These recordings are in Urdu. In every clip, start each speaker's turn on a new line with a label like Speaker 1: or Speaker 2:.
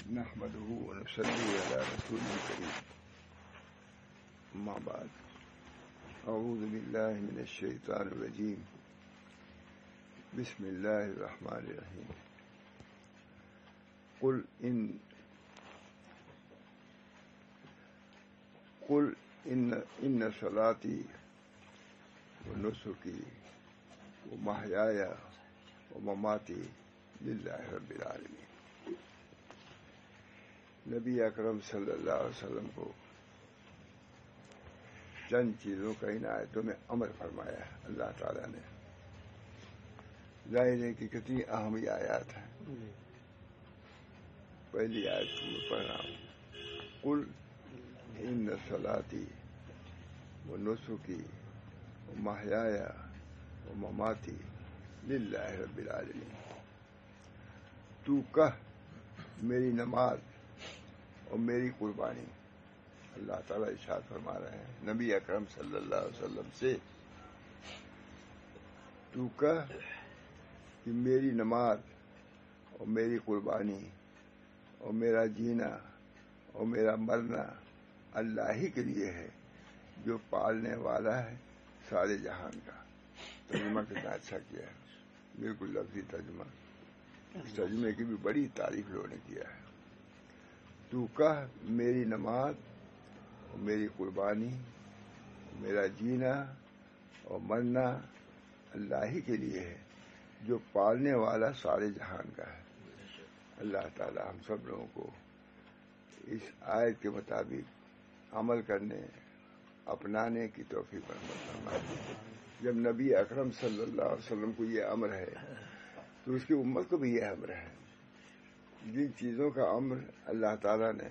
Speaker 1: نحمده ونصلي على رسوله الكريم. أما بعد، أعوذ بالله من الشيطان الرجيم. بسم الله الرحمن الرحيم. قل إن صلاتي ونسكي ومحياي ومماتي للہ رب العالمین. نبی اکرم صلی اللہ علیہ وسلم کو چند چیزوں کا ان آیتوں میں امر فرمایا ہے اللہ تعالیٰ نے. ظاہر ہے کہ کتنی اہم یہ آیات ہیں. پہلی آیت کو میں پڑھ رہا ہوں. قل ان صلاتی ونسکی ومحیاي ومماتی للہ رب العالمین. تو کہہ میری نماز اور میری قربانی. اللہ تعالیٰ ارشاد فرما رہے ہیں نبی اکرم صلی اللہ علیہ وسلم سے، تو کہہ کہ میری نماز اور میری قربانی اور میرا جینا اور میرا مرنا اللہ ہی کے لیے ہے جو پالنے والا ہے سارے جہان کا. ترجمہ کتنا اچھا کیا ہے، بالکل لفظی ترجمہ. اس ترجمے کی بھی بڑی تعریف لوگوں نے کیا ہے. تو کہہ میری نماز اور میری قربانی، میرا جینا اور مرنا اللہ ہی کے لیے ہے جو پالنے والا سارے جہان کا ہے. اللہ تعالی ہم سب لوگوں کو اس آیت کے مطابق عمل کرنے اپنانے کی توفیق فرمائے. جب نبی اکرم صلی اللہ علیہ وسلم کو یہ امر ہے تو اس کی امت کو بھی یہ امر ہے. جن چیزوں کا امر اللہ تعالیٰ نے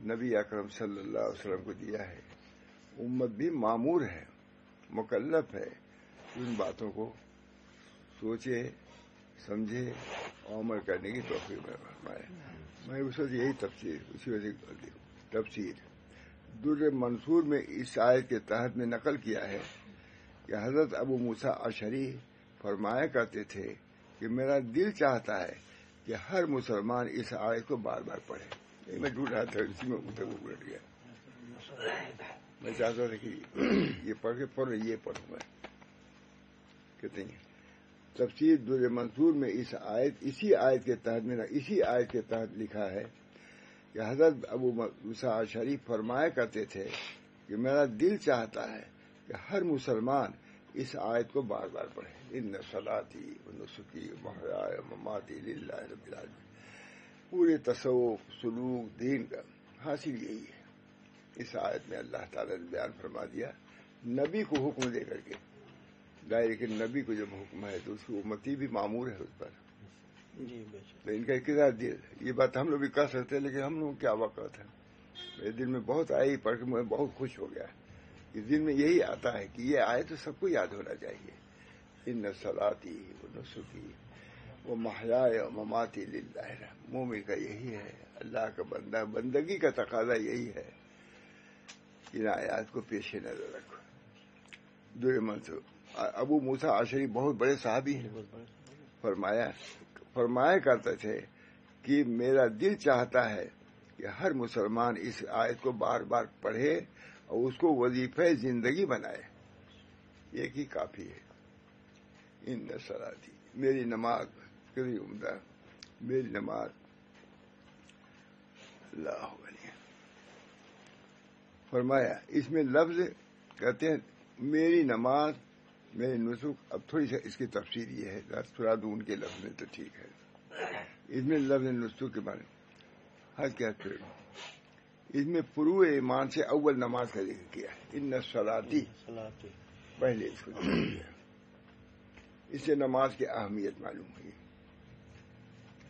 Speaker 1: نبی اکرم صلی اللہ علیہ وسلم کو دیا ہے، امت بھی مامور ہے، مکلف ہے ان باتوں کو سوچے سمجھے اور عمل کرنے کی توفیق فرمائے. میں اس وقت یہی اسی وجہ تفسیر در منصور میں اس آیت کے تحت میں نقل کیا ہے کہ حضرت ابو موسیٰ اشعری فرمایا کرتے تھے کہ میرا دل چاہتا ہے کہ ہر مسلمان اس آیت کو بار بار پڑھے. میں ڈھونڈ رہا تھا، اسی میں الٹ گیا. میں چاہتا تھا کہ یہ پڑھ کے یہ پڑھوں میں کہتے ہیں. تفسیر در منصور میں اسی آیت کے تحت لکھا ہے کہ حضرت ابو موسیٰ اشعری فرمایا کرتے تھے کہ میرا دل چاہتا ہے کہ ہر مسلمان اس آیت کو بار بار پڑھے. ان صلاتی ونسکی ومحیاي ومماتی للہ رب العالمین. پورے تصوف سلوک دین کا حاصل یہی ہے. اس آیت میں اللہ تعالیٰ نے بیان فرما دیا نبی کو حکم دے کر کے. ظاہر کہ نبی کو جب حکم ہے تو اس کی امتی بھی معمور ہے اس پر. تو ان کا کتنا دل، یہ بات ہم لوگ بھی کہہ سکتے ہیں لیکن ہم لوگ کیا وقت ہے. میرے دل میں بہت آئی، پڑھ کے مجھے بہت خوش ہو گیا. اس دن میں یہی آتا ہے کہ یہ آئے تو سب کو یاد ہونا چاہیے. ان صلاتی ونسکی ومحیاي ومماتی للہ. مومن کا یہی ہے، اللہ کا بندہ، بندگی کا تقاضا یہی ہے. ان آیات کو پیش نظر رکھو. در منصور ابو موسیٰ اشعری بہت بڑے صحابی ہیں. فرمایا کرتے تھے کہ میرا دل چاہتا ہے کہ ہر مسلمان اس آیت کو بار بار پڑھے اور اس کو وظیفہ زندگی بنائے. ایک ہی کافی ہے. ان صلاتی، میری نماز کتنی عمدہ، میری نماز. اللہ علیہ فرمایا اس میں لفظ کہتے ہیں میری نماز میری نسک. اب تھوڑی سی اس کی تفسیر یہ ہے، تھوڑا دون کے لفظ میں تو ٹھیک ہے. اس میں لفظ نسک کے بارے میں ہر کیا اس میں فروع ایمان سے اول نماز کا ذکر کیا ہے. ان صلاتی پہلے اس کو ذکر کیا. اس سے نماز کی اہمیت معلوم ہوئی.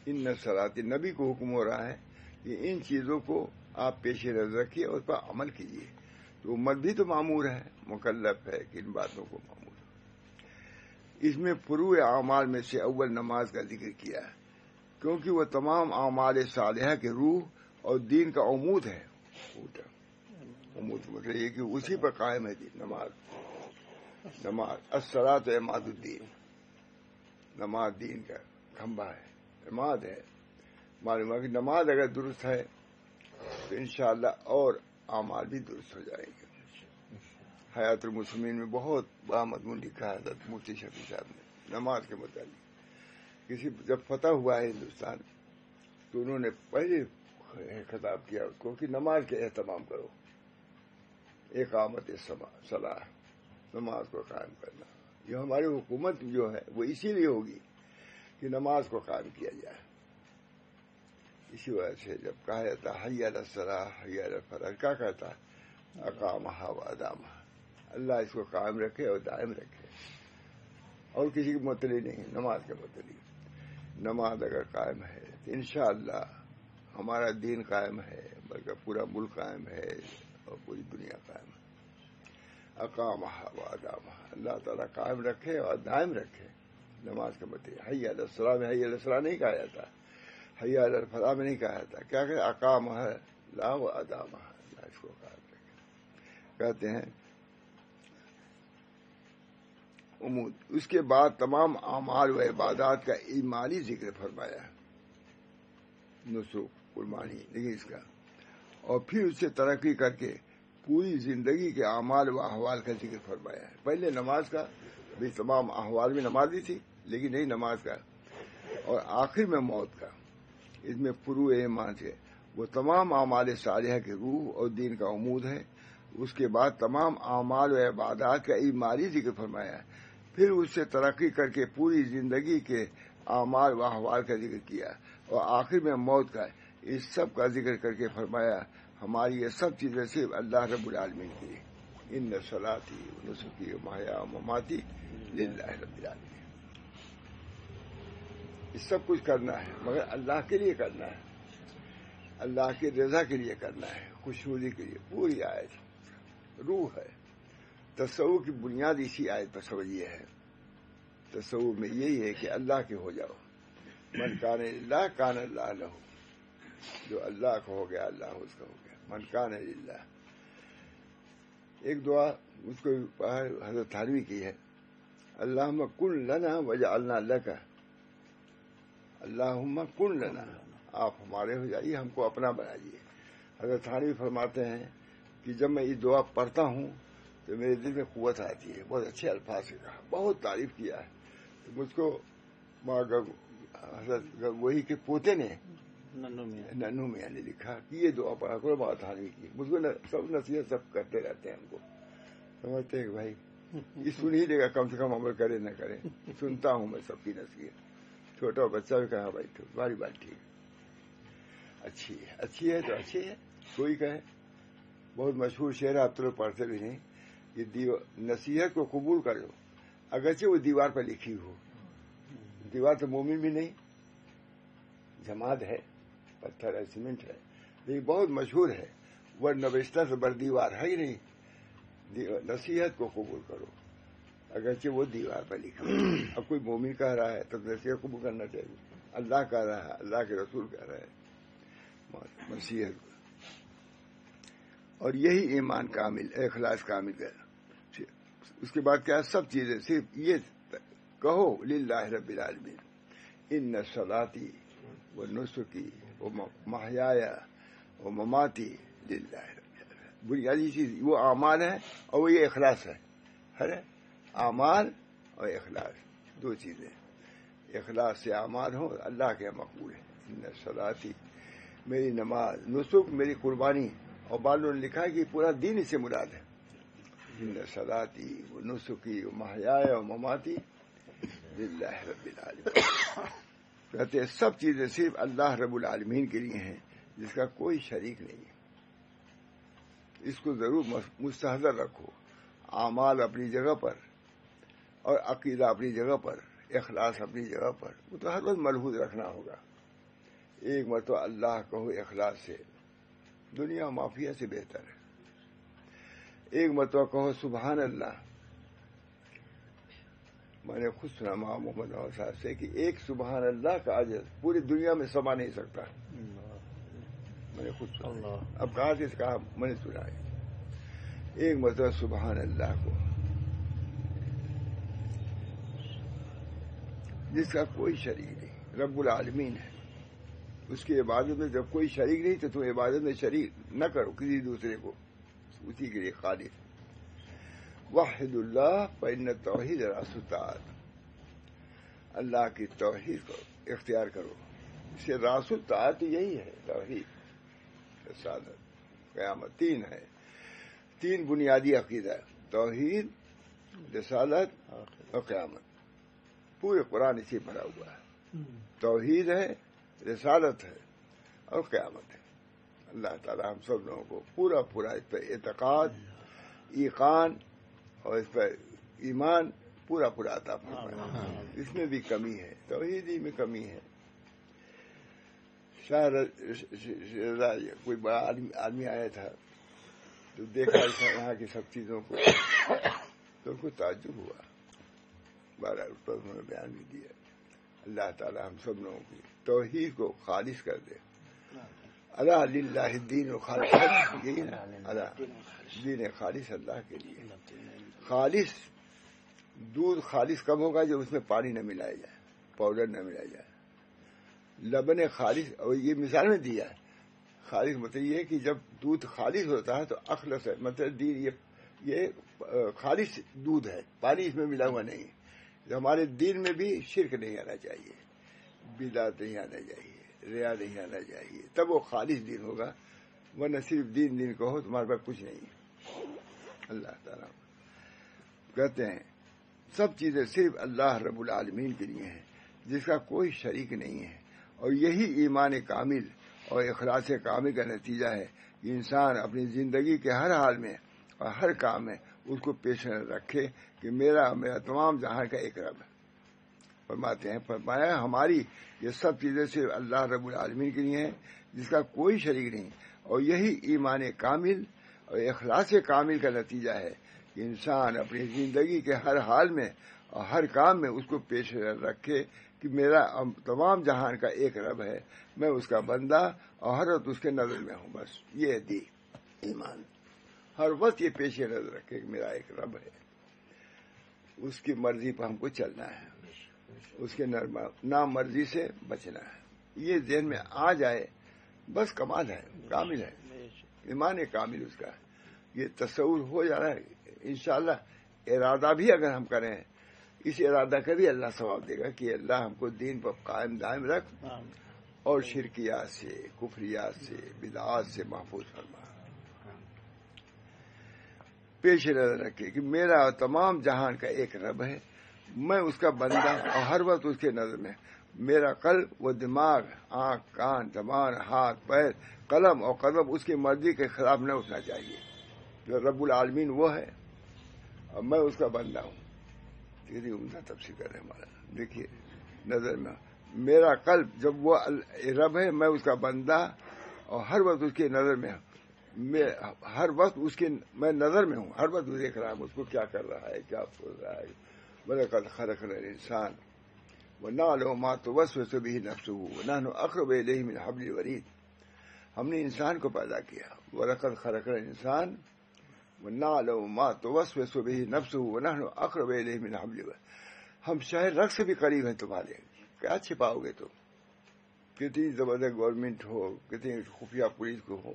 Speaker 1: ان صلاتی، نبی کو حکم ہو رہا ہے کہ ان چیزوں کو آپ پیش نظر رکھیے اور اس پر عمل کیجیے. تو امت بھی تو معمور ہے، مکلف ہے کہ ان باتوں کو معمور. اس میں فروع اعمال میں سے اول نماز کا ذکر کیا ہے کیونکہ وہ تمام اعمال صالحہ کے روح اور دین کا عمود ہے. عمود مطلب یہ کہ اسی پر قائم ہے دین. نماز الصلاۃ عماد الدین. نماز دین کا کھمبا ہے، عماد ہے. معلوم ہے کہ نماز اگر درست ہے تو انشاءاللہ اور اعمال بھی درست ہو جائیں گے. حیات المسلمین میں بہت بامضمون لکھا ہے حضرت مفتی شفیع صاحب نے نماز کے متعلق. جب فتح ہوا ہے ہندوستان تو انہوں نے پہلے خطاب کیا اس کو کہ نماز کے اہتمام کرو. اقامت صلاح، نماز کو قائم کرنا. یہ ہماری حکومت جو ہے وہ اسی لیے ہوگی کہ نماز کو قائم کیا جائے. اسی وجہ سے جب کہا جاتا حی علی الصلاح حی علی الفلاح، کیا کہتا ہے؟ اقامہا و ادامہا. اللہ اس کو قائم رکھے اور دائم رکھے، اور کسی کی متعلق نہیں، نماز کے متعلق. نماز اگر قائم ہے تو انشاءاللہ ہمارا دین قائم ہے، بلکہ پورا ملک قائم ہے اور پوری دنیا قائم ہے. اقامہا و ادامہا، اللہ تعالیٰ قائم رکھے اور دائم رکھے نماز کے متعلق. حی علی الصلاح میں حی علی الصلاح نہیں کہا جاتا، حی علی الفلاح میں نہیں کہا جاتا. کیا کہ اقامہا لا و ادامہا، اللہ اس کو قائم رکھے. کہتے ہیں امود. اس کے بعد تمام اعمال و عبادات کا اجمالی ذکر فرمایا ہے، نسک قربانی لیکن اس کا، اور پھر اس سے ترقی کر کے پوری زندگی کے اعمال و احوال کا ذکر فرمایا ہے. پہلے نماز کا بھی تمام احوال میں نمازی تھی لیکن نہیں نماز کا، اور آخر میں موت کا. اس میں فروع ایمان سے وہ تمام اعمال صالحہ کے روح اور دین کا عمود ہے. اس کے بعد تمام اعمال و عبادات کا اجمالی ذکر فرمایا ہے. پھر اس سے ترقی کر کے پوری زندگی کے اعمال و احوال کا ذکر کیا، اور آخر میں موت کا. اس سب کا ذکر کر کے فرمایا ہماری یہ سب چیزیں صرف اللہ رب العالمین کی ہیں. ان صلاتی و نسکی و محیا و مماتی للہ رب العالمین. یہ سب کچھ کرنا ہے مگر اللہ کے لیے کرنا ہے، اللہ کی رضا کے لیے کرنا ہے، خوشنودی کے لیے. پوری آیت روح ہے. تصوف کی بنیاد اسی آیت پر سمجھیے ہے. تصوف میں یہی ہے کہ اللہ کے ہو جاؤ. من کان للہ کان اللہ لہو. جو اللہ کا ہو گیا اللہ اس کا ہو گیا. من کان للہ. ایک دعا اس کو حضرت تھانوی کی ہے، اللہم کن لنا وجعلنا لک. اللہم کن لنا، آپ ہمارے ہو جائیے، ہم کو اپنا بنائیے. حضرت تھانوی فرماتے ہیں کہ جب میں یہ دعا پڑھتا ہوں تو میرے دل میں قوت آتی ہے. بہت اچھے الفاظ سے کہا، بہت تعریف کیا ہے. تو مجھ کو حضرت گنگوہی کے پوتے نے ننو میاں نے لکھا کہ یہ دعا پڑھا کرو بات تھانوی کی. مجھ کو سب نصیحت سب کرتے رہتے ہیں، ہم کو سمجھتے ہیں کہ بھائی یہ سن ہی لے گا، کم سے کم عمل کرے نہ کرے. سنتا ہوں میں سب کی نصیحت. چھوٹا بچہ بھی کہا بھائی تمہاری بات ٹھیک ہے، اچھی ہے تو اچھی ہے، کوئی کہے. بہت مشہور شعر آپ تو پڑھتے بھی نہیں. یہ نصیحت کو قبول کر لو اگرچہ وہ دیوار پر لکھی ہو. دیوار تو مومن بھی نہیں، جماد ہے، پتھر ہے، سیمنٹ ہے، لیکن بہت مشہور ہے. وہ نوشتہ سے بڑھ دیوار ہے ہی نہیں. نصیحت کو قبول کرو اگرچہ وہ دیوار پر لکھا. اب کوئی مومن کہہ رہا ہے تو نصیحت قبول کرنا چاہیے. اللہ کہہ رہا ہے، اللہ کے رسول کہہ رہے ہیں، نصیحت. اور یہی ایمان کامل، اخلاص کامل ہے. اس کے بعد کیا سب چیزیں صرف یہ کہو للہ رب العالمین. ان صلاتی و نسکی و محیای و مماتی للہ رب العالمین. بنیادی چیز وہ اعمال ہے اور وہ یہ اخلاص ہے. ہے اعمال اور اخلاص دو چیزیں. اخلاص سے اعمال ہو اللہ کے مقبول ہے. ان صلاتی میری نماز، نسک میری قربانی، اور بعضوں نے لکھا ہے کہ پورا دین اس سے مراد ہے. ان صلاتی و نسکی و محیای و مماتی للہ رب العالمین. کہتے ہیں سب چیزیں صرف اللہ رب العالمین کے لیے ہیں جس کا کوئی شریک نہیں ہے. اس کو ضرور مستحضر رکھو. اعمال اپنی جگہ پر اور عقیدہ اپنی جگہ پر، اخلاص اپنی جگہ پر. وہ تو ہر وقت ملحوظ رکھنا ہوگا. ایک مرتبہ اللہ کہو اخلاص سے، دنیا مافیا سے بہتر ہے. ایک مرتبہ کہو سبحان اللہ. میں نے خود سنا محمد نواز صاحب سے کہ ایک سبحان اللہ کا اجر پوری دنیا میں سما نہیں سکتا. میں نے خود سنا. اب کہا سے کہا میں نے سنا ہے. ایک مرتبہ سبحان اللہ کو، جس کا کوئی شریک نہیں، رب العالمین ہے. اس کی عبادت میں جب کوئی شریک نہیں تو تم عبادت میں شریک نہ کرو کسی دوسرے کو، اسی کے لیے خالص. وحد اللہ فإن التوحید رأس الطاعات، اللہ کی توحید کو اختیار کرو، اس سے راس الطاعت یہی ہے، توحید، رسالت، قیامت. تین ہے، تین بنیادی عقیدہ، توحید، رسالت اور قیامت. پورے قرآن اسی بھرا ہوا ہے. توحید ہے، رسالت ہے اور قیامت ہے. اللہ تعالی ہم سب لوگوں کو پورا پورا اس پہ اعتقاد، ایقان اور اس پر ایمان پورا پورا عطا فرمائے. اس میں بھی کمی ہے، توحیدی میں کمی ہے. شاید کوئی بڑا آدمی آیا تھا تو دیکھا یہاں کی سب چیزوں کو تو ان کو تعجب ہوا. بارہ اس پر انہوں نے بیان بھی دیا. اللہ تعالی ہم سب لوگوں کی توحید کو خالص کر دے. الا للہ الدین الخالص، دین خالص اللہ کے لیے. خالص دودھ خالص کب ہوگا جب اس میں پانی نہ ملایا جائے، پاؤڈر نہ ملایا جائے. لبن خالص، اور یہ مثال میں دیا ہے. خالص مطلب یہ ہے کہ جب دودھ خالص ہوتا ہے تو اخلص ہے، مطلب دین یہ خالص دودھ ہے، پانی اس میں ملا ہوا نہیں. ہمارے دین میں بھی شرک نہیں آنا چاہیے، بدعت نہیں آنا چاہیے، ریا نہیں آنا چاہیے، تب وہ خالص دین ہوگا. ورنہ صرف دین دین کہو تمہارے پاس کچھ نہیں. اللہ تعالیٰ کہتے ہیں سب چیزیں صرف اللہ رب العالمین کے لیے ہیں، جس کا کوئی شریک نہیں ہے. اور یہی ایمان کامل اور اخلاص کامل کا نتیجہ ہے کہ انسان اپنی زندگی کے ہر حال میں اور ہر کام میں اس کو پیش نظر رکھے کہ میرا تمام جہاں کا ایک رب ہے. فرماتے ہیں، فرمایا ہماری یہ سب چیزیں صرف اللہ رب العالمین کے لیے ہیں، جس کا کوئی شریک نہیں. اور یہی ایمان کامل اور اخلاص کامل کا نتیجہ ہے کہ انسان اپنی زندگی کے ہر حال میں اور ہر کام میں اس کو پیش نظر رکھے کہ میرا تمام جہان کا ایک رب ہے، میں اس کا بندہ اور ہر وقت اس کے نظر میں ہوں. بس یہ ہے دی ایمان. ہر وقت یہ پیش نظر رکھے کہ میرا ایک رب ہے، اس کی مرضی پر ہم کو چلنا ہے، اس کے نامرضی سے بچنا ہے. یہ ذہن میں آ جائے بس کمال ہے، کامل ہے. ایمان کامل اس کا یہ تصور ہو جا رہا ہے. انشاءاللہ ارادہ بھی اگر ہم کریں، اس ارادہ کا بھی اللہ ثواب دے گا کہ اللہ ہم کو دین پر قائم دائم رکھ اور شرکیات سے، کفریات سے، بدعات سے محفوظ فرما. پیش نظر رکھے کہ میرا تمام جہان کا ایک رب ہے، میں اس کا بندہ اور ہر وقت اس کے نظر میں. میرا قلب و دماغ، آنکھ، کان، زبان، ہاتھ، پیر، قلم اور قدم اس کی مرضی کے خلاف نہ اٹھنا چاہیے. جو رب العالمین وہ ہے اور میں اس کا بندہ ہوں. تیری عمدہ تفسیر کر رہے ہیں ہمارا. دیکھیے نظر میں میرا قلب جب وہ رب ہے، میں اس کا بندہ اور ہر وقت اس کی نظر میں ہوں. میں ہر وقت اس کی میں نظر میں ہوں، ہر وقت دیکھ رہا ہوں اس کو کیا کر رہا ہے، کیا بول رہا ہے. وَلَقَدْ خَلَقْنَا الْإِنسَانَ وَنَعْلَمُ مَا تُوَسْوِسُ بِهِ نَفْسُهُ وَنَحْنُ أَقْرَبُ إِلَيْهِ مِنْ حَبْلِ الْوَرِيدِ. ہم نے انسان کو پیدا کیا. وَلَقَدْ خَلَقْنَا الْإِنسَانَ وَنَعْلَمُ مَا تُوَسْوِسُ بِهِ نَفْسُهُ وَنَحْنُ أَقْرَبُ إِلَيْهِ مِنْ حَبْلِ الْوَرِيدِ. ہم شاید رگ سے بھی قریب ہیں تمہارے. کیا چھپاؤ گے تم؟ کتنی زبردست گورنمنٹ ہو، کتنی خفیہ پولیس کو ہو،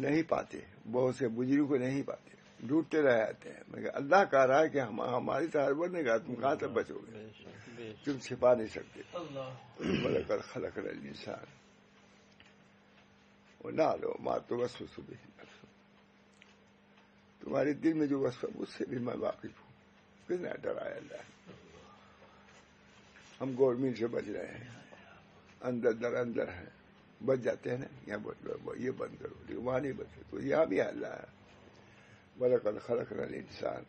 Speaker 1: نہیں پاتے. بہت سے بزرگوں کو نہیں پاتے، ڈھونڈتے رہ جاتے ہیں. مگر اللہ کہہ رہا ہے کہ ہماری طرح بڑھنے گا، تم کہاں تک بچو گے؟ تم چھپا نہیں سکتے. وَلَقَدْ خَلَقْنَا الْإِنسَانَ وَنَعْلَمُ مَا تُوَسْوِسُ بِهِ نَفْسُهُ. تمہارے دل میں جو وسوسہ اس سے بھی میں واقف ہوں. کتنا ڈرایا اللہ. ہم گورنمنٹ سے بچ رہے ہیں، اندر اندر ہیں، بچ جاتے ہیں نا. یہاں بچ یہ بند کرو، وہاں نہیں بچے تو یہاں بھی اللہ ہے. وَلَقَدْ خَلَقْنَا الْإِنسَانَ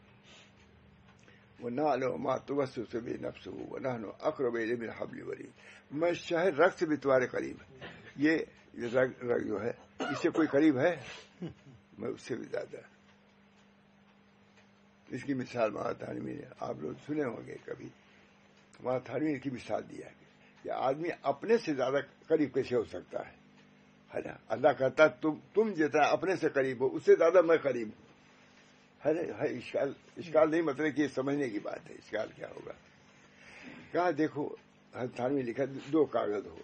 Speaker 1: وَنَعْلَمُ مَا تُوَسْوِسُ بِهِ نَفْسُهُ وَنَحْنُ أَقْرَبُ إِلَيْهِ مِنْ حَبْلِ الْوَرِيدِ. میں شاید رگ سے بھی تمہارے قریب ہے. یہ رگ جو ہے اس سے کوئی قریب ہے؟ میں اس سے بھی زیادہ. اس کی مثال وہاں تھانوی نے آپ لوگ سنے ہوں گے کبھی. وہاں تھانوی کی مثال دیا ہے کہ آدمی اپنے سے زیادہ قریب کیسے ہو سکتا ہے نا. اللہ کہتا ہے تم جتنا اپنے سے قریب ہو، اس سے زیادہ میں قریب ہوں. اشکال نہیں، مطلب کہ سمجھنے کی بات ہے. اشکال کیا ہوگا؟ کہا دیکھو تھانوی لکھا 2 کاغذ ہو،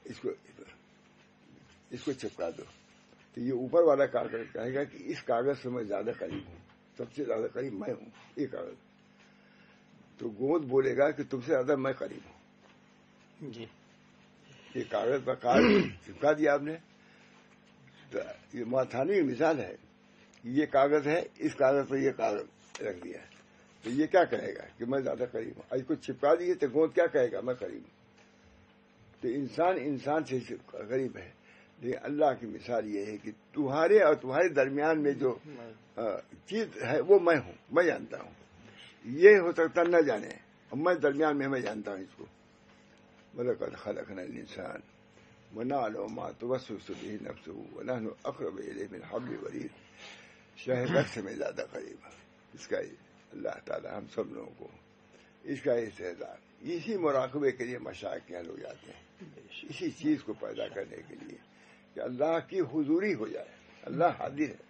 Speaker 1: اس کو چپکا دو تو یہ اوپر والا کاغذ کہے گا کہ اس کاغذ سے میں زیادہ قریب ہوں، سب سے زیادہ قریب میں ہوں یہ کاغذ. تو گود بولے گا کہ تم سے زیادہ میں قریب ہوں.
Speaker 2: جی
Speaker 1: یہ کاغذ پر کاغذ چپکا دیا آپ نے. تو یہ ماتھانی کی مثال ہے. یہ کاغذ ہے، اس کاغذ پر یہ کاغذ رکھ دیا ہے، تو یہ کیا کہے گا کہ میں زیادہ قریب ہوں. آج کو چپکا دیے تو گود کیا کہے گا؟ میں قریب ہوں. تو انسان سے قریب ہے. لیکن اللہ کی مثال یہ ہے کہ تمہارے اور تمہارے درمیان میں جو چیز ہے وہ میں ہوں، میں جانتا ہوں. یہ ہو سکتا نہ جانے، میں درمیان میں جانتا ہوں اس کو. وَلَقَدْ خَلَقْنَا الْإِنسَانَ وَنَعْلَمُ مَا تُوَسْوِسُ بِهِ نَفْسُهُ وَنَحْنُ أَقْرَبُ إِلَيْهِ مِنْ حَبْلِ الْوَرِيدِ. شہد سے میں زیادہ قریب ہوں. اس کا اللہ تعالی ہم سب لوگوں کو اس کا استعداد، اسی مراقبے کے لیے مشائخ کے لوگ جاتے ہیں، اسی چیز کو پیدا کرنے کے لیے کہ اللہ کی حضوری ہو جائے. اللہ حاضر ہے،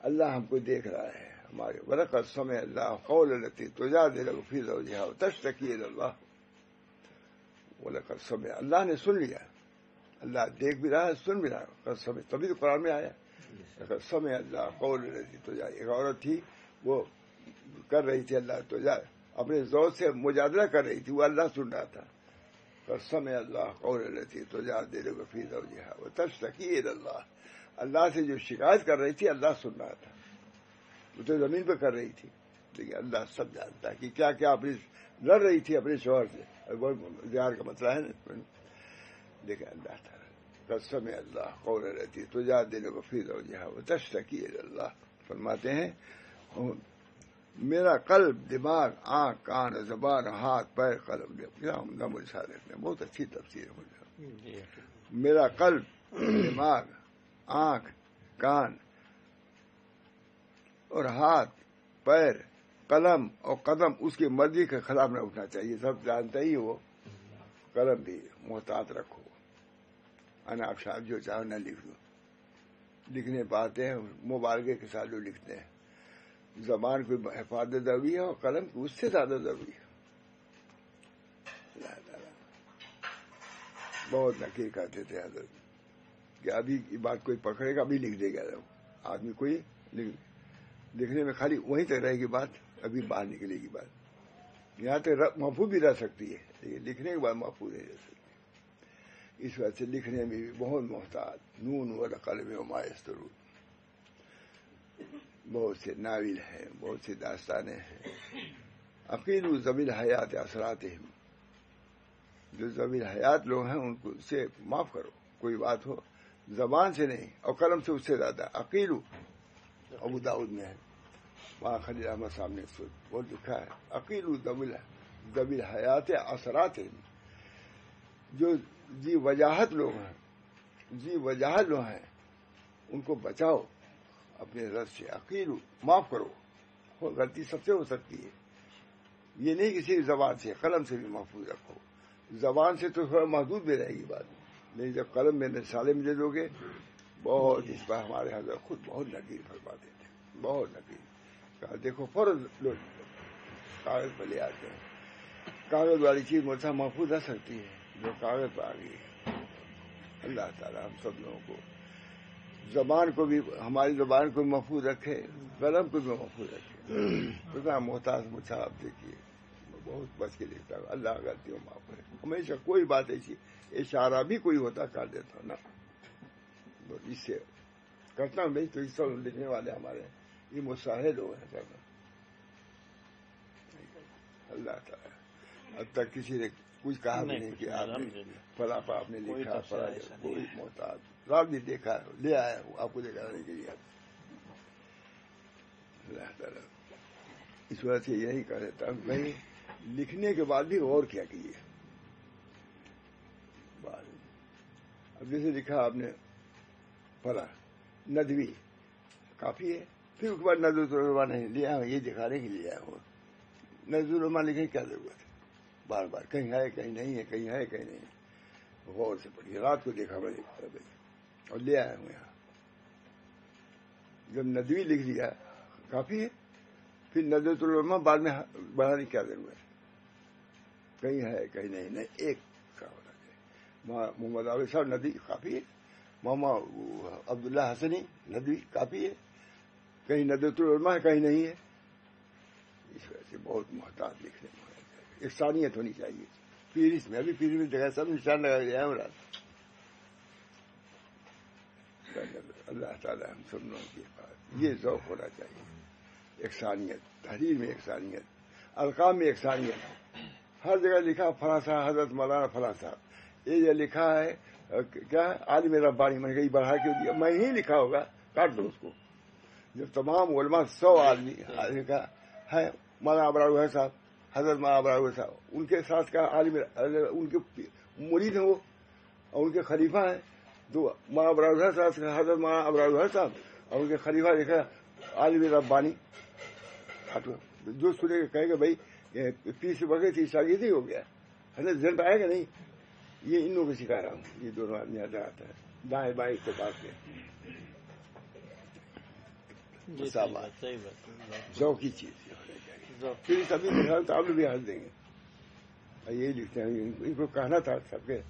Speaker 1: اللہ ہم کو دیکھ رہا ہے. ہمارے وَلَقَدْ سَمِعَ اللَّهُ قَوْلَ الَّتِي تُجَادِلُكَ فِي زَوْجِهَا وَتَشْتَكِي إِلَى اللَّهِ. وَلَقَدْ سَمِعَ، اللہ نے سن لیا. اللہ دیکھ بھی رہا ہے، سن بھی رہا ہے. تبھی تو قرآن میں آیا لَقَدْ سَمِعَ اللَّهُ قَوْلَ الَّتِي تُجَادِلُكَ. ایک عورت تھی، وہ کر رہی تھی اللہ اپنے زوج سے مجادلہ کر رہی تھی، وہ اللہ سن رہا تھا. لَقَدْ سَمِعَ اللَّهُ قَوْلَ الَّتِي تُجَادِلُكَ فِي زَوْجِهَا وَتَشْتَكِي إِلَى اللَّهِ. اللہ سے جو شکایت کر رہی تھی اللہ سن رہا تھا. وہ تو زمین پہ کر رہی تھی، لیکن اللہ سب جانتا ہے کہ کیا کیا اپنی لڑ رہی تھی اپنے شوہر سے. بہت زیار کا مسئلہ ہے نا. لیکن اللہ تعالیٰ قَدْ سَمِعَ اللَّهُ قَوْلَ الَّتِي تُجَادِلُكَ فِي زَوْجِهَا وَتَشْتَكِي إِلَى اللَّهِ. فرماتے ہیں میرا قلب، دماغ، آنکھ، کان، زبان، ہاتھ، پیر، قلم. بہت اچھی تفسیر ہے. میرا قلب، دماغ، آنکھ، کان اور ہاتھ، پیر، قلم اور قدم اس کی مرضی کے خلاف نہ اٹھنا چاہیے. سب جانتے ہی وہ قلم بھی محتاط رکھو، آپ صاحب جو چاہو نہ لکھ دو. لکھنے پاتے ہیں مبالغے کے ساتھ جو لکھتے ہیں. زبان کی حفاظت ضروری ہے اور قلم کی اس سے زیادہ ضروری ہے. بہت نکیر کرتے تھے حضرت کہ ابھی یہ بات کوئی پکڑے گا ابھی لکھ دے گا. آدمی کوئی لکھنے میں خالی وہیں تک رہے گی بات، ابھی باہر نکلے گی بات. یہاں تک محفوظ بھی رہ سکتی ہے لیکن لکھنے کے بعد محفوظ نہیں رہ سکتی. اس وجہ سے لکھنے میں بھی بہت محتاط. نون والقلم وما یسطرون. بہت سے ناول ہیں، بہت سی داستانیں ہیں. عقیل ذوی الحیات اثراتہم. جو ذوی الحیات لوگ ہیں ان کو سے معاف کرو. کوئی بات ہو زبان سے نہیں اور قلم سے اس سے زیادہ. عقیل ابو داؤد میں ہے، وہاں خلیل احمد صاحب نے بہت لکھا ہے عقیل ذوی الحیات اثراتہم. جو جی وجاہت لوگ ہیں ان کو بچاؤ اپنے رد سے. عقیل معاف کرو. غلطی سب سے ہو سکتی ہے، یہ نہیں کہ صرف زبان سے، قلم سے بھی محفوظ رکھو. زبان سے تو تھوڑا محدود بھی رہے گی بات، لیکن جب قلم میں رسالے میں دے دو گے بہت. اس پر ہمارے حضرت خود بہت نکیر فرماتے تھے، بہت نکیر. کہا دیکھو فوراً لوگ کاغذ پر لے آتے ہیں. کاغذ والی چیز مجھے محفوظ رہ سکتی ہے جو کاغذ پر آ گئی ہے. اللہ تعالیٰ ہم سب لوگوں کو زبان کو بھی، ہماری زبان کو بھی محفوظ رکھے، قلم کو بھی محفوظ رکھے. اتنا محتاط مجھے آپ دیکھیے بہت بچ کے لکھتا ہوں. اللہ غلطیوں معاف کرے. ہمیشہ کوئی بات ایسی اشارہ بھی کوئی ہوتا کر دیتا ہوں نا، اس سے کرتا ہوں بھائی. تو اس طرح لکھنے والے ہمارے یہ مستحیل لوگ ہیں کرنا. اللہ تعالیٰ اب تک کسی نے کچھ کہا بھی نہیں کہ آپ نے فلاں پر آپ نے لکھا فلاں. کوئی محتاط آپ نے دیکھا لے آیا ہوں آپ کو دکھانے کے لیے. اللہ تعالیٰ اس وجہ سے یہی کہہ دیتا ہوں بھائی لکھنے کے بعد بھی غور کیا کیجیے. اب جیسے لکھا آپ نے فلاں ندوی کافی ہے، پھر اس کے بعد نظر العلماء نہیں لیا یہ دکھانے کے لیے آیا ہوں. نظر العلماء لکھنے کیا ضرورت ہے؟ بار بار کہیں ہے کہیں نہیں ہے، کہیں ہے کہیں نہیں. غور سے پڑھیے. رات کو دیکھا میں اور لے آیا ہوں یہاں. جب ندوی لکھ لیا کافی ہے، پھر نظرۃ العلماء بعد میں بڑھانے کی کیا ضرورت ہے؟ کہیں ہے کہیں نہیں. ایک کا ہونا چاہیے. محمد عابد صاحب ندوی کافی ہے، محمد عبداللہ حسنی ندوی کافی ہے، کہیں ندوۃ العلماء ہے کہیں نہیں ہے. اس وجہ سے بہت محتاط لکھنے میں ہونا چاہیے، یکسانیت ہونی چاہیے. پیرس میں ابھی پیرس میں جگہ سب نشان لگا دیا ہے. اللہ تعالیٰ ہم سب لوگوں کے پاس یہ ذوق ہونا چاہیے، یکسانیت، تحریر میں یکسانیت، القاب میں یکسانیت. ہر جگہ لکھا فلاں صاحب حضرت مولانا فلاں صاحب، یہ جو لکھا ہے کیا عالم ربانی، میں نے کہیں بڑھا کیوں دیا، میں ہی لکھا ہوگا، کاٹ دو اس کو. جب تمام علماء 100 آدمی کا ہے، مولانا ابرار صاحب، حضرت مولانا ابرار صاحب، ان کے ساتھ کا عالم، ان کے مرید ہیں وہ اور ان کے خلیفہ ہیں. تو مولانا ابرار صاحب، حضرت مولانا ابرار صاحب اور ان کے خلیفہ لکھا عالم ربانی. جو سنے کہے گا بھائی پیس بغیر تھی شاگردی ہو گیا، حضرت رزلٹ آئے گا نہیں. یہ ان لوگوں کو سکھا رہا ہوں. یہ دونوں آدمی آتا ہے دائیں بائیں اتفاق سے. ذوق کی چیز ہونا چاہیے. پھر سبھی آپ لوگ بھی ہنس دیں گے. یہی لکھتے ہیں، ان کو کہنا تھا سب کے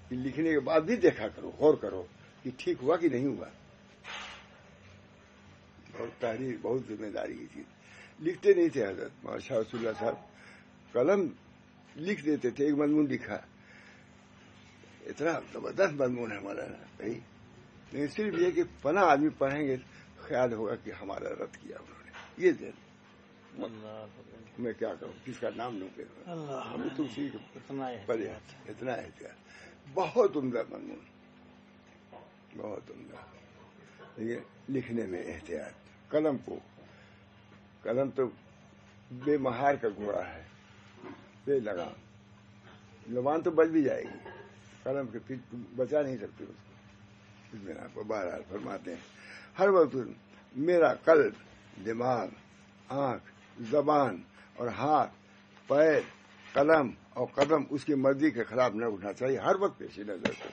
Speaker 1: کہ لکھنے کے بعد بھی دیکھا کرو، غور کرو کہ ٹھیک ہوا کہ نہیں ہوا. اور تحریر بہت ذمہ داری کی چیز. لکھتے نہیں تھے حضرت شاہ رسول اللہ صاحب، قلم لکھ دیتے تھے. ایک مضمون لکھا، اتنا زبردست مضمون ہے ہمارا بھائی، لیکن صرف یہ کہ پناہ آدمی پڑھیں گے خیال ہوگا کہ ہمارا رد کیا انہوں نے. یہ دن میں کیا کروں، کس کا نام لوں کہ ہمیں تو اسی پر اتنا احتیاط. بہت عمدہ مضمون، بہت عمدہ. لیکن لکھنے میں احتیاط. قلم تو بے مہار کا گھوڑا ہے، بے لگام. زبان تو بچ بھی جائے گی، قلم کے پھر بچا نہیں سکتے اس کو. اس میں آپ کو بہرحال فرماتے ہیں ہر وقت میرا قلب، دماغ، آنکھ، زبان اور ہاتھ، پیر، قلم اور قدم اس کی مرضی کے خلاف نہ اٹھنا چاہیے. ہر وقت پیش نظر کو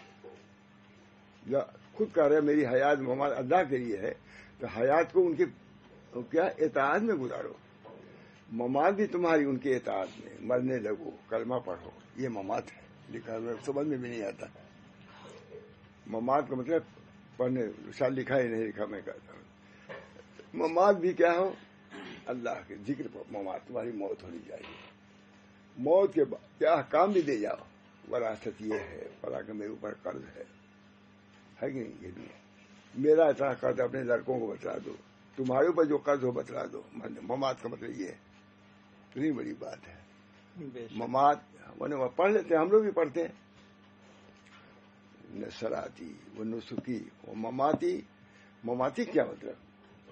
Speaker 1: خود کہہ رہے میری حیات محمد اللہ کے لیے ہے، تو حیات کو ان کے کیا اطاعت میں گزارو. ممات بھی تمہاری ان کے اطاعت میں. مرنے لگو، کلمہ پڑھو، یہ ممات ہے. لکھا سمجھ میں بھی نہیں آتا. ممات کا مطلب پڑھنے، شاید لکھا ہی نہیں لکھا، میں کہتا ہوں ممات بھی کیا ہو، اللہ کے ذکر پر ممات. تمہاری موت ہونی چاہیے. موت کے بعد کیا کام بھی دے جاؤ، وراثت یہ ہے فلاں کہ میرے اوپر قرض ہے کہ نہیں. یہ بھی میرا اتنا قرض اپنے لڑکوں کو بتلا دو، تمہارے اوپر جو قرض ہو بتلا دو. ممات کا مطلب یہ ہے. اتنی بڑی بات ہے. ممات پڑھ لیتے ہیں، ہم لوگ بھی پڑھتے ہیں. نصراتی و نسخی و مماتی. مماتی کیا مطلب؟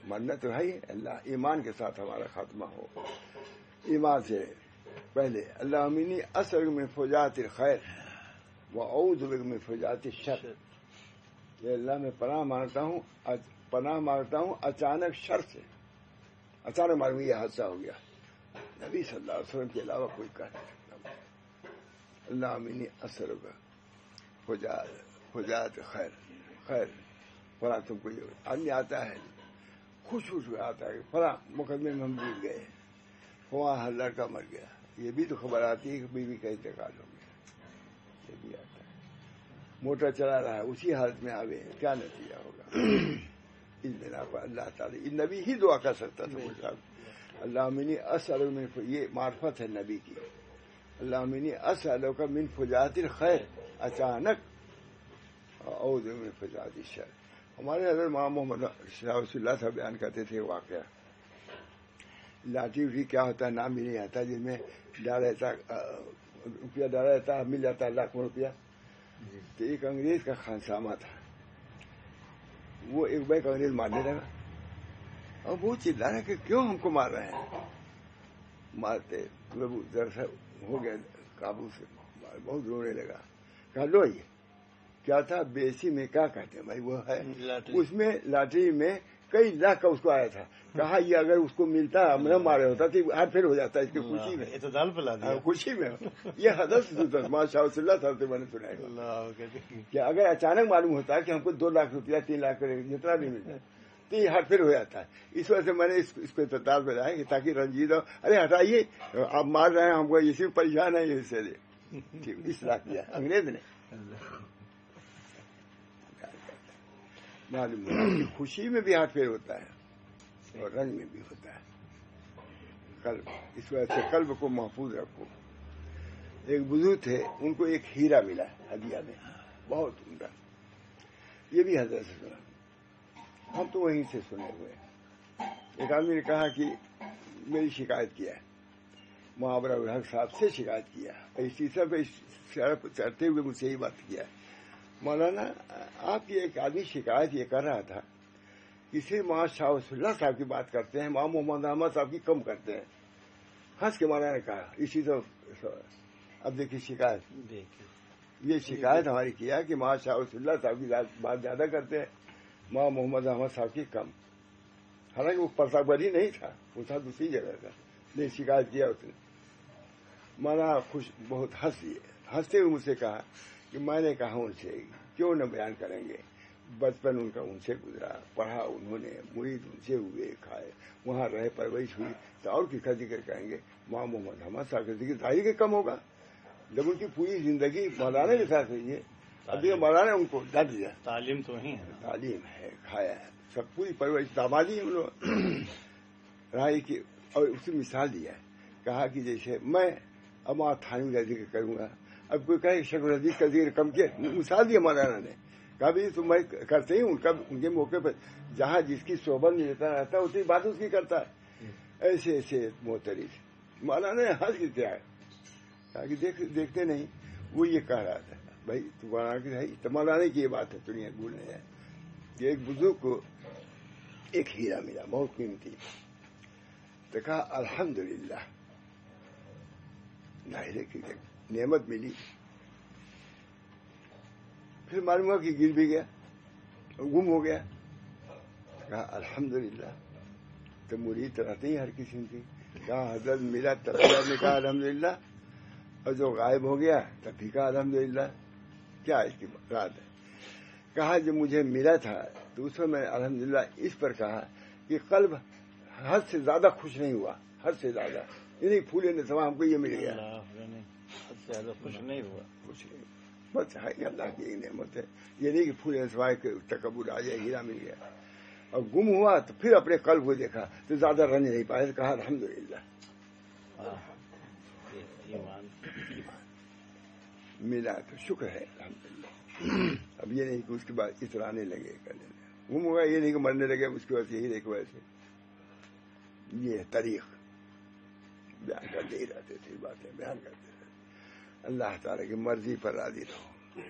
Speaker 1: مرنا تو ہے ہی. اللہ ایمان کے ساتھ ہمارا خاتمہ ہو. ایمان سے پہلے اللہ امینی اصل میں فوجات خیر و اعوذ بک من فوجات شر. یہ اللہ میں پناہ مانگتا ہوں اچانک شر سے. اچانک معلوم یہ حادثہ ہو گیا، نبی صلی اللہ علیہ وسلم کے علاوہ کوئی کہہ نہیں سکتا. اللہ امینی اصل کا فوجات خیر. فلاں تم کو یہ آدمی آتا ہے خوش آتا ہے کہ فلاں مقدمے میں ہم جیت گئے، وہاں ہر لڑکا مر گیا. یہ بھی تو خبر آتی ہے کہ بیوی کا انتقال ہو گیا. یہ بھی آتا ہے. موٹر چلا رہا ہے اسی حالت میں آوے، کیا نتیجہ ہوگا؟ اس بنا پر اللہ تعالیٰ نبی ہی دعا کر سکتا تھا. اللہ منی اسأل من، یہ معرفت ہے نبی کی. اللہ منی اسألک من فجات الخیر، اچانک، اعوذ من فجات الشر. ہمارے حضرت محمد شاہ رسول اللہ صاحب بیان کرتے تھے واقعہ. لاٹھی وٹھی کیا ہوتا ہے نام بھی نہیں آتا، جس میں روپیہ ڈالا رہتا ہے، مل جاتا ہے لاکھوں روپیہ. تو ایک انگریز کا خانسامہ تھا، وہ ایک بیک انگریز مارنے لگا اور وہ چلا رہا کہ کیوں ہم کو مار رہے ہیں. مارتے ذرا ہو گیا قابو سے، بہت رونے لگا. کہا لو یہ کیا تھا، بیسی میں کیا کہتے ہیں بھائی، وہ ہے اس میں لاٹری میں کئی لاکھ کا اس کو آیا تھا. کہا یہ اگر اس کو ملتا نہ مارے ہوتا تو ہر پھر ہو جاتا اس کی خوشی میں. خوشی میں یہ حضرت شاہ رسول اللہ صاحب سے میں نے سنا ہے کہ اگر اچانک معلوم ہوتا ہے کہ ہم کو 2 لاکھ روپیہ 3 لاکھ جتنا بھی ملتا ہے تو یہ ہر پھر ہو جاتا ہے. اس وجہ سے میں نے اس کو استطاعت میں لایا کہ تاکہ رنجیت ہو. ارے ہٹائیے، آپ مار رہے ہیں ہم کو، اسی پریشان ہے اس سے. ٹھیک اصلاح کیا انگریز نے. معلوم ہے کہ خوشی میں بھی ہاتھ پھیر ہوتا ہے اور رنج میں بھی ہوتا ہے قلب. اس وجہ سے قلب کو محفوظ رکھو. ایک بزرگ تھے, ان کو ایک ہیرا ملا ہدیہ میں, بہت عمدہ. یہ بھی حضرت سے سنا, ہم تو وہیں سے سنے ہوئے. ایک آدمی نے کہا کہ میری شکایت کیا ہے, محاورہ الحق صاحب سے شکایت کیا, اسی طرح چڑھتے ہوئے مجھ سے یہی بات کیا, مولانا آپ کی ایک آدمی شکایت یہ کر رہا تھا کہ صرف ماں شاہ وسلم اللہ صاحب کی بات کرتے ہیں, ماں محمد احمد صاحب کی کم کرتے ہیں. ہنس کے مولانا نے کہا اسی طرح. اب دیکھیے شکایت, یہ شکایت ہماری کیا کہ ماں شاہ وسلم اللہ صاحب کی بات زیادہ کرتے ہیں, ماں محمد احمد صاحب کی کم. حالانکہ وہ پرتاپ گڑھی نہیں تھا, وہ تھا دوسری جگہ کا, لیکن شکایت کیا اس نے. مولانا خوش بہت ہنستے ہوئے مجھ سے کہا کہ میں نے کہا ان سے کیوں نہ بیان کریں گے, بچپن ان کا ان سے گزرا, پڑھا انہوں نے, مرید ان سے ہوئے, کھائے, وہاں رہے, پرورش ہوئی, تو اور کس کا ذکر کریں گے. ماں محمد احمد صاحب کا ذکر ظاہر کے کم ہوگا جب ان کی پوری زندگی مولانا کے ساتھ رہی ہے. اب یہ مولانا ان کو ڈر دیا,
Speaker 2: تعلیم تو ہی ہے,
Speaker 1: تعلیم ہے, کھایا ہے, سب پوری پرورش دامادی ہم لوگ رہائی کی. اور اس کی مثال دیا ہے, کہا کہ جیسے میں اما تھانی کا ذکر کروں گا, اب کوئی کہے شکر حدیث کا ذکر کم کیا, مثال دیا مولانا نے. کہا بھی تو میں کرتے ہی ان کے موقع پر جہاں جس کی صحبت میں لیتا رہتا ہے اسی بات اس کی کرتا ہے. ایسے ایسے محترف مولانا نے ہنس کے کیا ہے, کہا کہ دیکھتے نہیں. وہ یہ کہہ رہا تھا بھائی تو مولانا کی یہ بات ہے, دنیا بھولنے ہے کہ ایک بزرگ کو ایک ہیرا ملا بہت قیمتی, تو کہا الحمدللہ, ظاہر کی نعمت ملی. پھر معلوم ہوا کہ گر بھی گیا, گم ہو گیا. کہا الحمدللہ. تو مرید رہتے ہی ہر کسی کی. کہا حضرت ملا تب نے کہا الحمدللہ, اور جو غائب ہو گیا تب بھی کہا الحمدللہ. کیا اس کی بات ہے؟ کہا جب مجھے ملا تھا تو اس میں میں نے الحمدللہ اس پر کہا کہ قلب حد سے زیادہ خوش نہیں ہوا, حد سے زیادہ یعنی پھولے نے سوا ہم کو یہ مل گیا,
Speaker 2: حد سے زیادہ خوش نہیں ہوا,
Speaker 1: خوش نہیں. بس ہے اللہ کی ایک نعمت ہے, یہ نہیں کہ پھولے نے سوائے کہ تکبر آ جائے, ہیرا مل گیا. اور گم ہوا تو پھر اپنے قلب کو دیکھا تو زیادہ رنج نہیں پایا, تو کہا الحمدللہ.
Speaker 2: ایمان
Speaker 1: ملا تو شکر ہے الحمدللہ. اب یہ نہیں کہ اس کے بعد اترانے لگے کرنے لگے, گم ہوا یہ نہیں کہ مرنے لگے اس کی وجہ سے ہی دیکھو ایسے. یہ تاریخ بیان کرتے ہی رہتے تھے, باتیں بیان کرتے رہتے. اللہ تعالیٰ کی مرضی پر راضی رہو,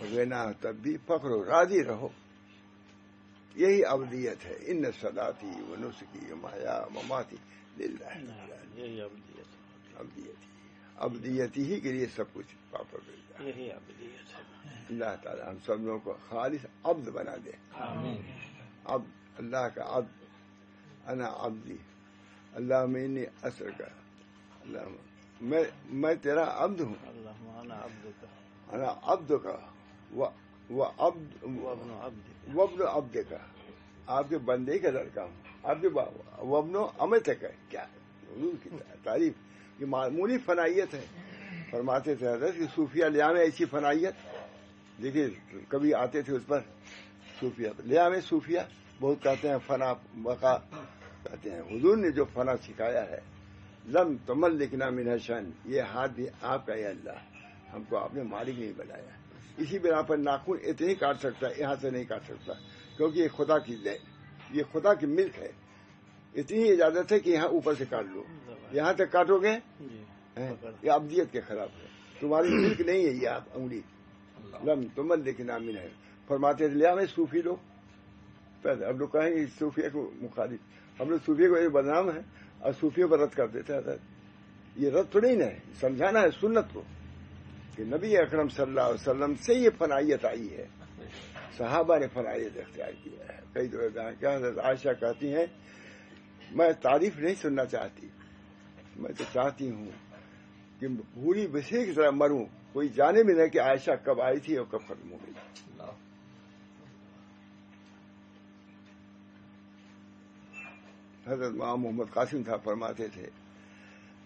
Speaker 1: غنا تب بھی فخر و راضی رہو. یہی ابدیت ہے. ان صلاتی و نسکی و مایا مماتی للہ.
Speaker 2: یہی ابدیت,
Speaker 1: ابدیتی ہی کے لیے سب کچھ پاپا ملتا ہے.
Speaker 2: یہی ابدیت ہے.
Speaker 1: اللہ تعالیٰ ہم سب لوگوں کو خالص عبد بنا دے.
Speaker 2: آمین.
Speaker 1: عبد, اللہ کا عبد. انا عبدی, اللہ میں نے اثر کا, اللہ میں تیرا عبد ہوں.
Speaker 2: اللہ انا عبدک,
Speaker 1: انا عبد کا وابن عبد کا, آپ کے بندے کا لڑکا ہوں, آپ کے وابن امت کا. کیا حضور کی تعریف, یہ معمولی فنائیت ہے. فرماتے تھے حضرت کہ صوفیہ لیا میں ایسی فنائیت, دیکھیے کبھی آتے تھے اس پر صوفیہ لیا میں, صوفیہ بہت کہتے ہیں فنا بقا کہتے ہیں. حضور نے جو فنا سکھایا ہے, لم تملکنا من شان, یہ ہاتھ بھی آپ کا ہے اللہ, ہم کو آپ نے مالک نہیں بنایا. اسی بنا پر ناخن اتنے ہی کاٹ سکتا ہے, یہاں سے نہیں کاٹ سکتا, کیونکہ یہ خدا کی دین, یہ خدا کی ملک ہے. اتنی اجازت ہے کہ یہاں اوپر سے کاٹ لو, یہاں تک کاٹو گے یہ ابدیت کے خلاف ہے, تمہاری ملک نہیں ہے یہ آپ انگلی. لم تملکنا من ہے. فرماتے لیا میں صوفی لوگ پیدا, اب لوگ کہیں گے صوفیہ کو مخالف, ہم لوگ صوفیہ کو بدنام ہے اور صوفیوں پر رد کر دیتے ہیں. یہ رد تو نہیں ہے, سمجھانا ہے سنت کو کہ نبی اکرم صلی اللہ علیہ وسلم سے یہ فنائیت آئی ہے, صحابہ نے فنائیت اختیار کیا ہے. کئی دفعہ کیا حضرت عائشہ کہتی ہیں میں تعریف نہیں سننا چاہتی, میں تو چاہتی ہوں کہ پوری بسے کی طرح مروں, کوئی جانے بھی نہیں کہ عائشہ کب آئی تھی اور کب ختم ہو گئی. حضرت امام محمد قاسم صاحب فرماتے تھے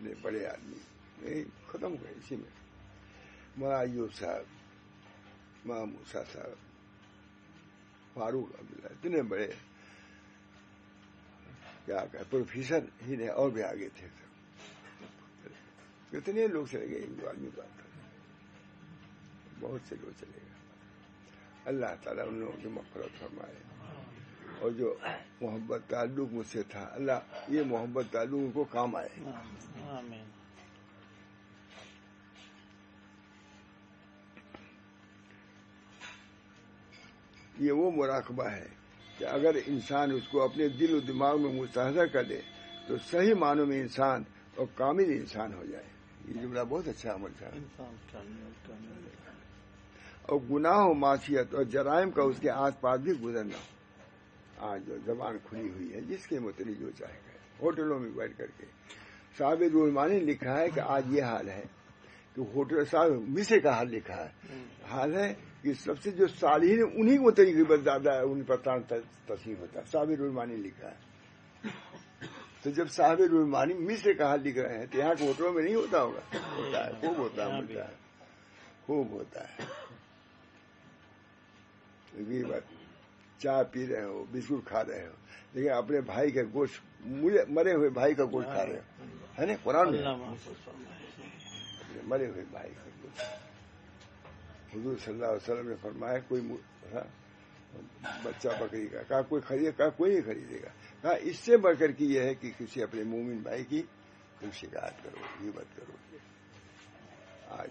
Speaker 1: اتنے بڑے آدمی ختم ہوئے اسی میں. مولانا ایوب صاحب, مولانا موسیٰ صاحب, فاروق عبداللہ, اتنے بڑے کیا کہ پروفیسر ہی نے, اور بھی آگے تھے. کتنے لوگ چلے گئے ہندو آدمی بات کر, بہت سے لوگ چلے گئے. اللہ تعالیٰ ان لوگوں کی مغفرت فرمائے, اور جو محبت تعلق مجھ سے تھا, اللہ یہ محبت تعلق ان کو کام آئے.
Speaker 2: آمین.
Speaker 1: یہ وہ مراقبہ ہے کہ اگر انسان اس کو اپنے دل و دماغ میں مستحضر کر دے تو صحیح معنوں میں انسان اور کامل انسان ہو جائے. یہ جملہ بہت اچھا عمل تھا. اور گناہ و معصیت اور جرائم کا اس کے آس پاس بھی گزرنا. آج جو زبان کھلی ہوئی ہے جس کے متعلق جو چاہے گا, ہوٹلوں میں بیٹھ کر کے, صاحب رحمانی نے لکھا ہے کہ آج یہ حال ہے کہ ہوٹل, صاحب مصر کا حال لکھا ہے, حال ہے کہ سب سے جو صالحین ہیں انہی کو غیبت زیادہ ہے, ان پر تسلیم ہوتا ہے. صاحب رحمانی نے لکھا ہے. تو جب صاحب رحمانی مصر کا حال لکھ رہے ہیں تو یہاں کے ہوٹلوں میں نہیں ہوتا ہوگا؟ ہوتا ہے, خوب ہوتا ہے, ملتا ہے, خوب ہوتا ہے. غیبت, چائے پی رہے ہو, بسکٹ کھا رہے ہو, لیکن اپنے بھائی کا گوشت, مرے ہوئے بھائی کا گوشت کھا رہے ہو, ہے نا قرآن میں, اپنے مرے ہوئے بھائی کا گوشت. حضور صلی اللہ علیہ وسلم نے فرمایا کوئی بچہ بکری کا, کہا کوئی خریدے, کہا کوئی نہیں خریدے گا. کہا اس سے بڑھ کر کی یہ ہے کہ کسی اپنے مومن بھائی کی کوئی شکایت کرو, غیبت کرو. آج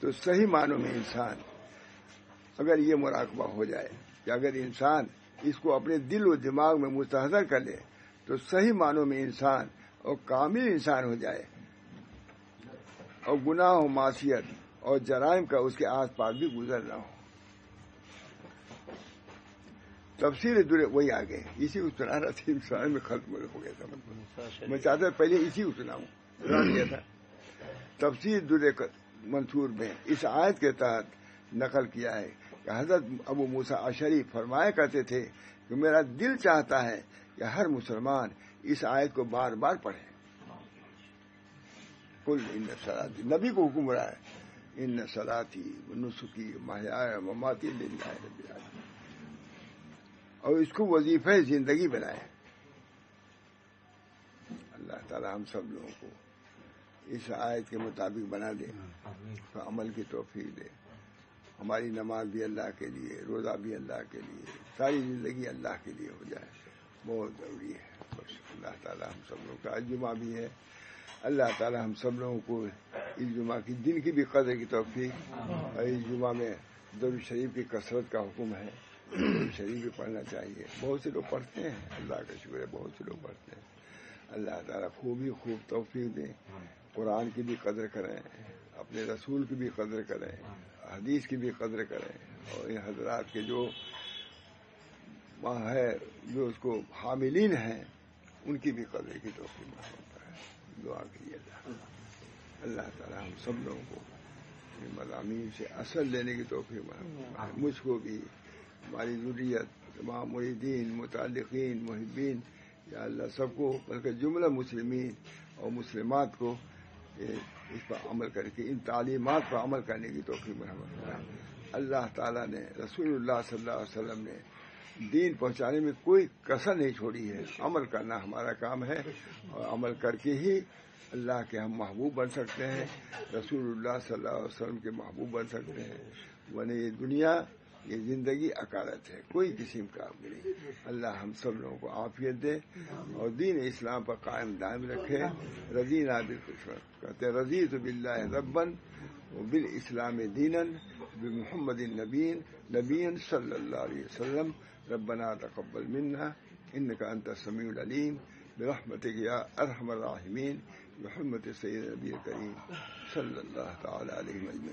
Speaker 1: تو صحیح معنوں میں انسان اگر یہ مراقبہ ہو جائے کہ اگر انسان اس کو اپنے دل و دماغ میں مستحضر کر لے تو صحیح معنوں میں انسان اور کامل انسان ہو جائے, اور گناہ و معصیت اور جرائم کا اس کے آس پاس بھی گزر نہ ہو. تفسیر در وہی آگے اسی کو سنا رہا تھا, میں ختم ہو گیا تھا. میں چاہتا پہلے اسی کو سناؤں, سنا دیا تھا. تفسیر در منصور میں اس آیت کے تحت نقل کیا ہے کہ حضرت ابو موسیٰ اشعری فرمایا کرتے تھے کہ میرا دل چاہتا ہے کہ ہر مسلمان اس آیت کو بار بار پڑھے. کل ان صلاتی, نبی کو حکم رہا ہے, ان صلاتی و نسکی محیای و مماتی للہ رب العالمین, اور اس کو وظیفہ زندگی بنائے. اللہ تعالی ہم سب لوگوں کو اس آیت کے مطابق بنا دے, عمل کی توفیق دے. ہماری نماز بھی اللہ کے لیے, روزہ بھی اللہ کے لیے, ساری زندگی اللہ کے لیے ہو جائے, بہت ضروری ہے. اللہ تعالی ہم سب لوگوں کا, جمعہ بھی ہے, اللہ تعالی ہم سب لوگوں کو اس جمعہ کی دن کی بھی قدر کی توفیق, اور اس جمعہ میں درود شریف کی کثرت کا حکم ہے, درود شریف بھی پڑھنا چاہیے. بہت سے لوگ پڑھتے ہیں, اللہ کا شکر ہے, بہت سے لوگ پڑھتے ہیں. اللہ تعالیٰ خوب توفیق دیں, قرآن کی بھی قدر کریں, اپنے رسول کی بھی قدر کریں, حدیث کی بھی قدر کریں, اور ان حضرات کے جو ہے جو اس کو حاملین ہیں ان کی بھی قدر کی توفیق ہوتا ہے. دعا کیجیے اللہ تعالیٰ ہم سب لوگوں کو مضامین سے اثر لینے کی توفیق فرمائے. مجھ کو بھی, ہماری ذریت, تمام مریدین, متعلقین, محبین, یا اللہ سب کو, بلکہ جملہ مسلمین اور مسلمات کو اس پر عمل کر کے ان تعلیمات پر عمل کرنے کی توفیق فرمائے. اللہ تعالیٰ نے, رسول اللہ صلی اللہ علیہ وسلم نے دین پہنچانے میں کوئی کسر نہیں چھوڑی ہے. عمل کرنا ہمارا کام ہے, اور عمل کر کے ہی اللہ کے ہم محبوب بن سکتے ہیں, رسول اللہ صلی اللہ علیہ وسلم کے محبوب بن سکتے ہیں. ورنہ یہ دنیا, یہ زندگی عقارت ہے, کوئی قسم کا نہیں. اللہ ہم سب لوگوں کو عافیت دے اور دین اسلام پر قائم دائم رکھے. رضینا کہتے ہیں رضیت باللہ ربًا وبالاسلام دینا بمحمد نبی صلی اللہ علیہ وسلم. ربنا تقبل منا انك انت السميع العليم برحمتك يا ارحم الراحمين بحرمة سيدنا النبي الكريم صلی اللہ تعالی علیہ وسلم.